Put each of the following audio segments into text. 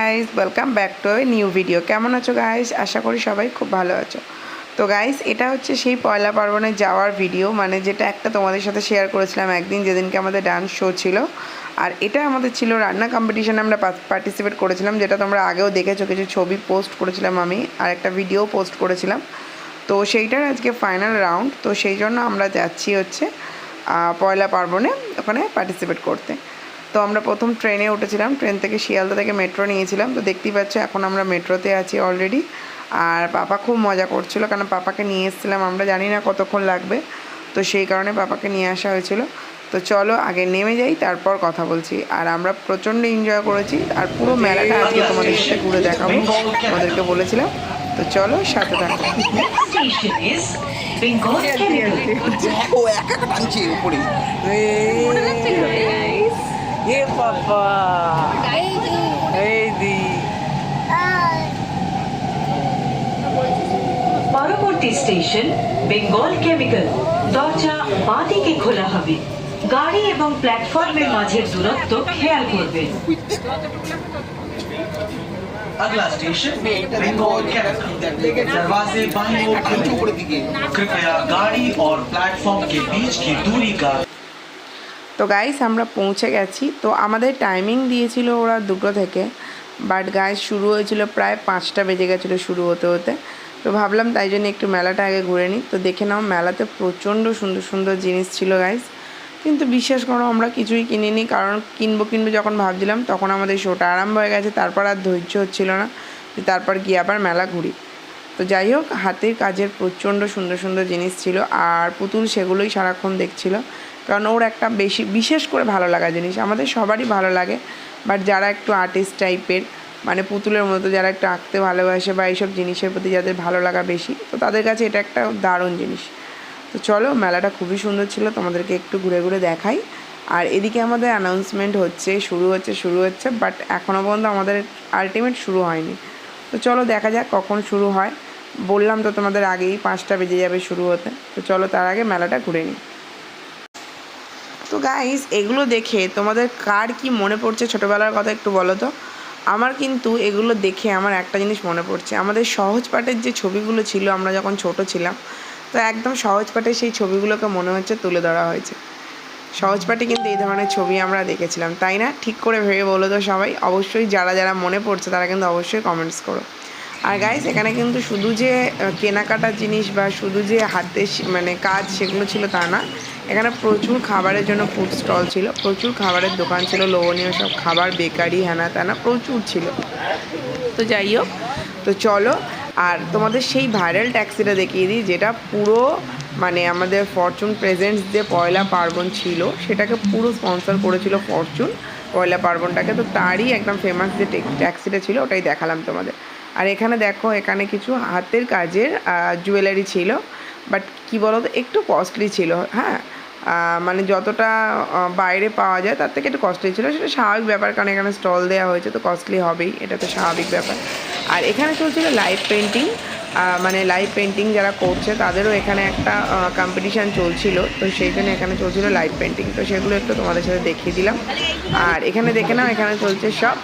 Guys, welcome back to a new video. কেমন আছো guys? আশা করি সবাই খুব ভালো আছো। তো গাইস, এটা হচ্ছে সেই পয়লা পার্বণে যাওয়ার ভিডিও, মানে যেটা একটা তোমাদের সাথে শেয়ার করেছিলাম একদিন, যেদিনকে আমাদের ডান্স শো ছিল। আর এটা আমাদের ছিল রান্না কম্পিটিশানে, আমরা পার্টিসিপেট করেছিলাম, যেটা তোমরা আগেও দেখেছো, কিছু ছবি পোস্ট করেছিলাম আমি, আর একটা ভিডিও পোস্ট করেছিলাম। তো সেইটার আজকে ফাইনাল রাউন্ড, তো সেই জন্য আমরা যাচ্ছি হচ্ছে পয়লা পার্বণে ওখানে পার্টিসিপেট করতে। তো আমরা প্রথম ট্রেনে উঠেছিলাম, ট্রেন থেকে শিয়ালদা থেকে মেট্রো নিয়েছিলাম। তো দেখতেই পাচ্ছ এখন আমরা মেট্রোতে আছি অলরেডি। আর পাপা খুব মজা করছিল, কারণ পাপাকে নিয়ে এসেছিলাম, আমরা জানি না কতক্ষণ লাগবে, তো সেই কারণে পাপাকে নিয়ে আসা হয়েছিল। তো চলো আগে নেমে যাই, তারপর কথা বলছি। আর আমরা প্রচণ্ড এনজয় করেছি, আর পুরো মেলাটা আজকে তোমাদের সাথে ঘুরে দেখাবো, তোমাদেরকে বলেছিলাম। তো চলো সাথে থাকো। পরবর্তী স্টেশন বেঙ্গল কেমিক্যাল। দরজা বাঁ দিকে খোলা হবে। গাড়ি এবং প্ল্যাটফর্মের মাঝের দূরত্ব খেয়াল করবেন। अगला स्टेशन बंगाल कैपिटल। दरवाजे बाईं ओर खुले। कृपया गाड़ी और प्लेटफॉर्म के बीच की दूरी का। তো গাইস, আমরা পৌঁছে গেছি। তো আমাদের টাইমিং দিয়েছিল ওরা 2টো থেকে, বাট গাইস শুরু হয়েছিল প্রায় 5টা বেজে গেছিলো শুরু হতে হতে। তো ভাবলাম তাই জন্য একটু মেলাটা আগে ঘুরে নিই। তো দেখে নাও, মেলাতে প্রচণ্ড সুন্দর সুন্দর জিনিস ছিল গাইস, কিন্তু বিশ্বাস করো আমরা কিছুই কিনিনি, কারণ কিনবো যখন ভাবছিলাম তখন আমাদের শোটা আরম্ভ হয়ে গেছে। তারপর আর ধৈর্য হচ্ছিল না, তারপর গিয়ে আবার মেলা ঘুরি। তো যাই হোক, হাতের কাজের প্রচণ্ড সুন্দর সুন্দর জিনিস ছিল, আর পুতুল সেগুলোই সারাক্ষণ দেখছিল, কারণ ওর একটা বিশেষ করে ভালো লাগা জিনিস, আমাদের সবারই ভালো লাগে, বাট যারা একটু আর্টিস্ট টাইপের, মানে পুতুলের মতো যারা একটু আঁকতে ভালোবাসে বা এইসব জিনিসের প্রতি যাদের ভালো লাগা বেশি, তো তাদের কাছে এটা একটা দারুণ জিনিস। তো চলো, মেলাটা খুবই সুন্দর ছিল, তোমাদেরকে একটু ঘুরে ঘুরে দেখাই। আর এদিকে আমাদের অ্যানাউন্সমেন্ট শুরু হচ্ছে, বাট এখনও পর্যন্ত আমাদের আলটিমেট শুরু হয়নি। তো চলো দেখা যাক কখন শুরু হয়। বললাম তো তোমাদের আগেই 5টা বেজে যাবে শুরু হতে। তো চলো তার আগে মেলাটা ঘুরে নিই। তো গাইস, এগুলো দেখে তোমাদের কার কি মনে পড়ছে ছোটোবেলার কথা একটু বলো তো। আমার কিন্তু এগুলো দেখে আমার একটা জিনিস মনে পড়ছে, আমাদের সহজ পাঠের যে ছবিগুলো ছিল আমরা যখন ছোট ছিলাম, তো একদম সহজ পাঠে সেই ছবিগুলোকে মনে হচ্ছে তুলে ধরা হয়েছে। সহজ পাঠে কিন্তু এই ধরনের ছবি আমরা দেখেছিলাম, তাই না? ঠিক করে ভেবে বলো তো সবাই, অবশ্যই যারা যারা মনে পড়ছে তারা কিন্তু অবশ্যই কমেন্টস করো। আর গাইস, এখানে কিন্তু শুধু যে কেনাকাটার জিনিস বা শুধু যে হাতে মানে কাজ সেগুলো ছিল তা না, এখানে প্রচুর খাবারের জন্য ফুড স্টল ছিল, প্রচুর খাবারের দোকান ছিল, লোভনীয় সব খাবার, বেকারি, হ্যানা ত্যানা প্রচুর ছিল। তো যাই হোক, তো চলো আর তোমাদের সেই ভাইরাল ট্যাক্সিটা দেখিয়ে দিই, যেটা পুরো মানে আমাদের ফরচুন প্রেজেন্টস যে পয়লা পার্বণ ছিল সেটাকে পুরো স্পন্সর করেছিল ফরচুন পয়লা পার্বণটাকে। তো তারই একদম ফেমাস যে ট্যাক্সিটা ছিল ওটাই দেখালাম তোমাদের। আর এখানে দেখো, এখানে কিছু হাতের কাজের জুয়েলারি ছিল, বাট কী বলো তো, একটু কস্টলি ছিল। হ্যাঁ, মানে যতটা বাইরে পাওয়া যায় তার থেকে একটু কস্টলি ছিল, সেটা স্বাভাবিক ব্যাপার, কারণ এখানে স্টল দেওয়া হয়েছে তো কস্টলি হবেই, এটা তো স্বাভাবিক ব্যাপার। আর এখানে চলছিল লাইভ পেন্টিং, মানে লাইভ পেন্টিং যারা করছে তাদেরও এখানে একটা কম্পিটিশান চলছিল, তো সেই জন্য এখানে চলছিল লাইভ পেন্টিং, তো সেগুলো একটু তোমাদের সাথে দেখিয়ে দিলাম। আর এখানে দেখে নাও, এখানে চলছে সব,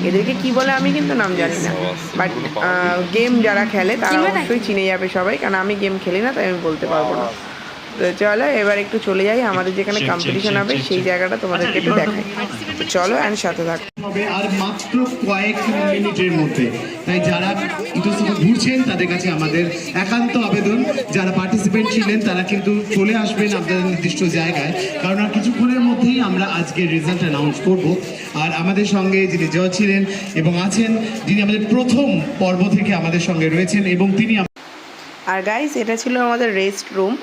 এদেরকে কি বলে আমি কিন্তু নাম জানি না, বাট গেম যারা খেলে তারা অবশ্যই চিনে যাবে সবাই, কারণ আমি গেম খেলি না তাই আমি বলতে পারবো না। তো চলো এবার একটু চলে যাই আমাদের যেখানে কম্পিটিশন হবে সেই জায়গাটা তোমাদেরকে একটু দেখাই। তো চলো অ্যান্ড সাথে থাকো। আর মাত্র কয়েক মিনিটের মধ্যে, তাই যারা ইতস্তত ঘুরছেন তাদের কাছে আমাদের একান্ত আবেদন, যারা পার্টিসিপেন্ট ছিলেন তারা কিন্তু চলে আসবেন আপনাদের নির্দিষ্ট জায়গায়, কারণ আর কিছুক্ষণের মধ্যেই আমরা আজকের রেজাল্ট অ্যানাউন্স করব। আর আমাদের সঙ্গে যিনি জজ ছিলেন এবং আছেন, যিনি আমাদের প্রথম পর্ব থেকে আমাদের সঙ্গে রয়েছেন, এবং তিনি আর গাইস, এটা ছিল আমাদের রেস্ট রুম,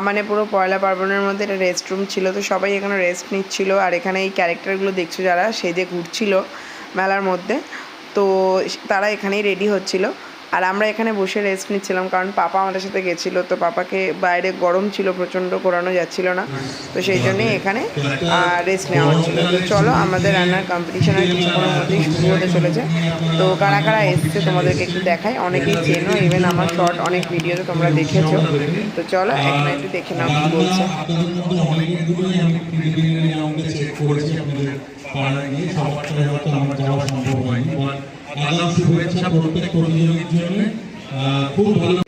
মানে পুরো পয়লা পার্বণের মধ্যে এটা রেস্ট রুম ছিল। তো সবাই এখানে রেস্ট নিচ্ছিল, আর এখানে এই ক্যারেক্টারগুলো দেখছো যারা সেজে ঘুরছিল মেলার মধ্যে, তো তারা এখানেই রেডি হচ্ছিল। আর আমরা এখানে বসে রেস্ট নিচ্ছিলাম, কারণ পাপা আমাদের সাথে গেছিলো, তো পাপাকে বাইরে গরম ছিল প্রচণ্ড, করানো যাচ্ছিল না, তো সেই জন্যই এখানে রেস্ট নেওয়া হচ্ছিলো। তো চলো, আমাদের রান্নার কম্পিটিশনের কিছুক্ষণের মধ্যেই শুরু হতে চলেছে। তো কারা কারা এসছে তোমাদেরকে একটু দেখাই, অনেকেই চেনো, ইভেন আমার শর্ট অনেক ভিডিওতে তোমরা দেখেছো। তো চলো এখানে একটু দেখে নাও কী বলছে। পাড়ায় গিয়ে সবার সাথে হয়তো আমার যাওয়া সম্ভব হয়নি। আগাম শুভেচ্ছা প্রত্যেক কর্মীদের জন্য। খুব ভালো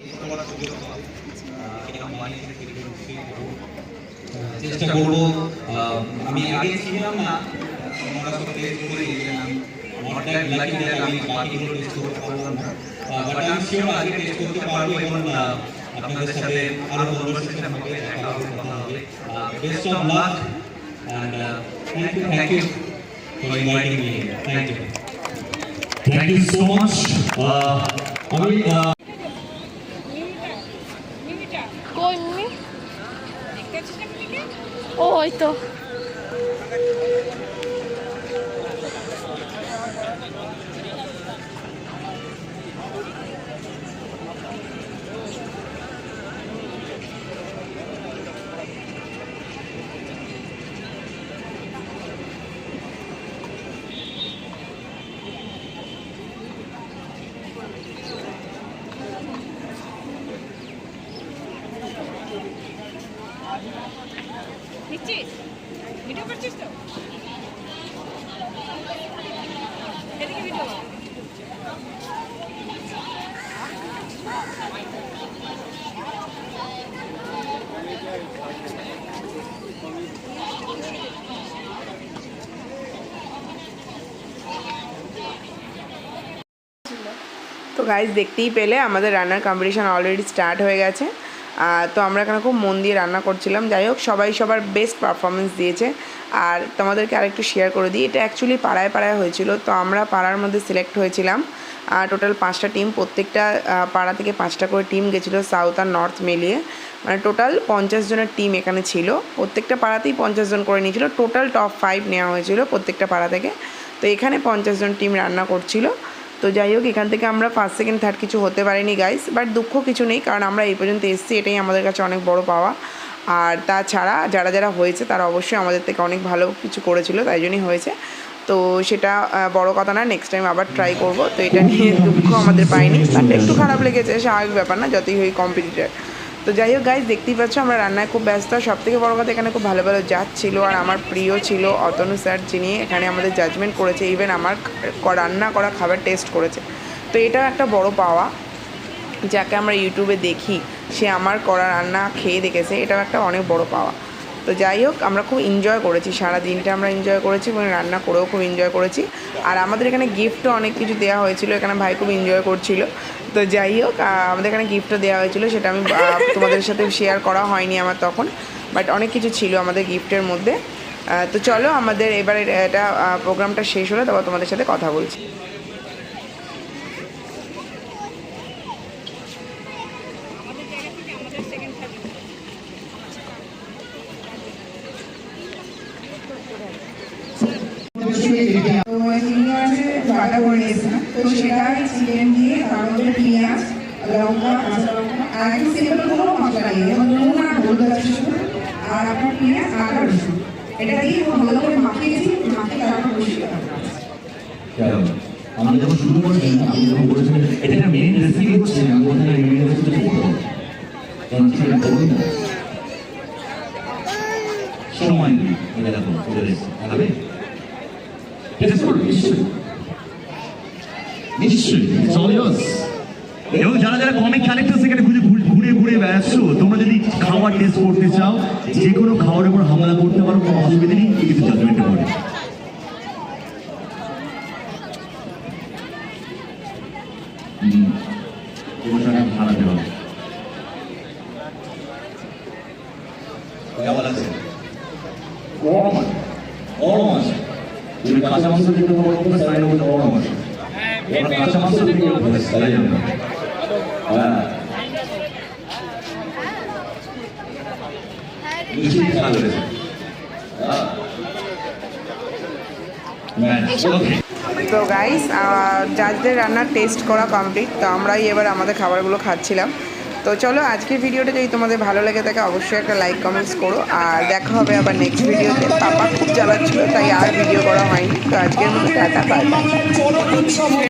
চেষ্টা করবো। আমি আগে ছিলাম না, আমরা সব টেস্ট করে গেলাম, নট দ্যাট লাকি দ্যাট আমি বাকিগুলো টেস্ট করতে পারলাম না, বাট আমি শিওর আগে টেস্ট করতে পারবো এবং আপনাদের সাথে আরো কনভারসেশন হবে, দেখা হবে, কথা হবে। Best of luck and thank you for inviting me. Thank you. Thank you so much. আমি কই মিমি ও ওই তো নিচ্ছিস ভিডিও করছিস তো এদিকে ভিডিও তো গাইজ দেখতেই পেলে আমাদের রান্নার কম্পিটিশান অলরেডি স্টার্ট হয়ে গেছে। তো আমরা এখানে খুব মন দিয়ে রান্না করছিলাম। যাই হোক, সবাই সবার বেস্ট পারফরমেন্স দিয়েছে। আর তোমাদেরকে আরেকটু শেয়ার করে দিই, এটা অ্যাকচুয়ালি পাড়ায় পাড়ায় হয়েছিল। তো আমরা পাড়ার মধ্যে সিলেক্ট হয়েছিলাম। টোটাল 5টা টিম, প্রত্যেকটা পাড়া থেকে 5টা করে টিম গেছিলো, সাউথ আর নর্থ মিলিয়ে। মানে টোটাল 50 জনের টিম এখানে ছিল। প্রত্যেকটা পাড়াতেই 50 জন করে নিয়েছিল। টোটাল টপ 5 নেওয়া হয়েছিল প্রত্যেকটা পাড়া থেকে। তো এখানে 50 জন টিম রান্না করছিল। তো যাই হোক, এখান থেকে আমরা ফার্স্ট সেকেন্ড থার্ড কিছু হতে পারিনি গাইস, বাট দুঃখ কিছু নেই, কারণ আমরা এই পর্যন্ত এসেছি, এটাই আমাদের কাছে অনেক বড় পাওয়া। আর তাছাড়া যারা যারা হয়েছে তারা অবশ্যই আমাদের থেকে অনেক ভালো কিছু করেছিল, তাই জন্যই হয়েছে। তো সেটা বড় কথা না, নেক্সট টাইম আবার ট্রাই করব। তো এটা নিয়ে দুঃখ আমাদের পাইনি, বাট একটু খারাপ লেগেছে, স্বাভাবিক ব্যাপার না, যতই হই কম্পিটিটার। তো যাই হোক গাইজ, দেখতেই পাচ্ছ আমরা রান্নায় খুব ব্যস্ত। সবথেকে বড় কথা, এখানে খুব ভালো ভালো জাজ ছিল। আর আমার প্রিয় ছিল অতনু স্যার, যিনি এখানে আমাদের জাজমেন্ট করেছে, ইভেন আমার রান্না করা খাবার টেস্ট করেছে। তো এটাও একটা বড় পাওয়া, যাকে আমরা ইউটিউবে দেখি সে আমার করা রান্না খেয়ে দেখেছে, এটাও একটা অনেক বড় পাওয়া। তো যাই হোক, আমরা খুব এনজয় করেছি, সারা দিনটা আমরা এনজয় করেছি এবং রান্না করেও খুব এনজয় করেছি। আর আমাদের এখানে গিফটও অনেক কিছু দেওয়া হয়েছিল, এখানে ভাই খুব এনজয় করছিল। তো যাই হোক, আমাদের এখানে গিফটও দেওয়া হয়েছিল, সেটা আমি তোমাদের সাথে শেয়ার করা হয়নি আমার তখন, বাট অনেক কিছু ছিল আমাদের গিফটের মধ্যে। তো চলো, আমাদের এবারে এটা প্রোগ্রামটা শেষ হলো, তারপর তোমাদের সাথে কথা বলছি। বাটা করে নিয়েছিলাম, তো সেটা চিকেন দিয়ে তার মধ্যে পেঁয়াজ, লঙ্কা, কাঁচা লঙ্কা আর একটু সিম্পল কোনো মশলা দিয়ে, যেমন নুন আর হলুদ আছে শুধু, আর আপনার পেঁয়াজ আর রসুন, এটা দিয়ে ভালো করে মাখিয়েছি, মাখিয়ে তারপর বসিয়ে আমরা যখন শুরু করেছি, আমি যখন বলেছিলাম এটা একটা মেন রেসিপি হচ্ছে, আমি বলছিলাম মেন রেসিপিটা করবো, কারণ চিকেন করবো না সময় নেই, এটা দেখো চলে এসেছে, খাবে নিশ্চয়ই, ইটস অল ইয়ার্স। এবং যারা যারা কমিক ক্যারেক্টার সেখানে ঘুরে ঘুরে বেড়াচ্ছো, তোমরা যদি খাবার টেস্ট করতে চাও, যে কোনো খাবারের উপর হামলা করতে পারো, কোনো অসুবিধা নেই, কিন্তু জাজমেন্টে পড়ে। ভাড়া দেওয়া কেমন আছে? গরম আছে, গরম আছে। তুমি কাঁচা মাংস দিতে বড় করে সাইড করে গরম আছে, এবার কাঁচা মাংস দিতে বলে সাইড যাবে। হ্যাঁ, মিষ্টি খেলা করেছে। তো গাইস, জাজদের রান্নার টেস্ট করা কমপ্লিট। তো আমরাই এবার আমাদের খাবারগুলো খাচ্ছিলাম। তো চলো, আজকের ভিডিওটা যদি তোমাদের ভালো লেগে থাকে অবশ্যই একটা লাইক কমেন্টস করো। আর দেখা হবে আবার নেক্সট ভিডিওতে। পাপা খুব জ্বালাচ্ছিল, তাই আর ভিডিও করা হয়নি। তো আজকের মতো টাটা, বাই বাই।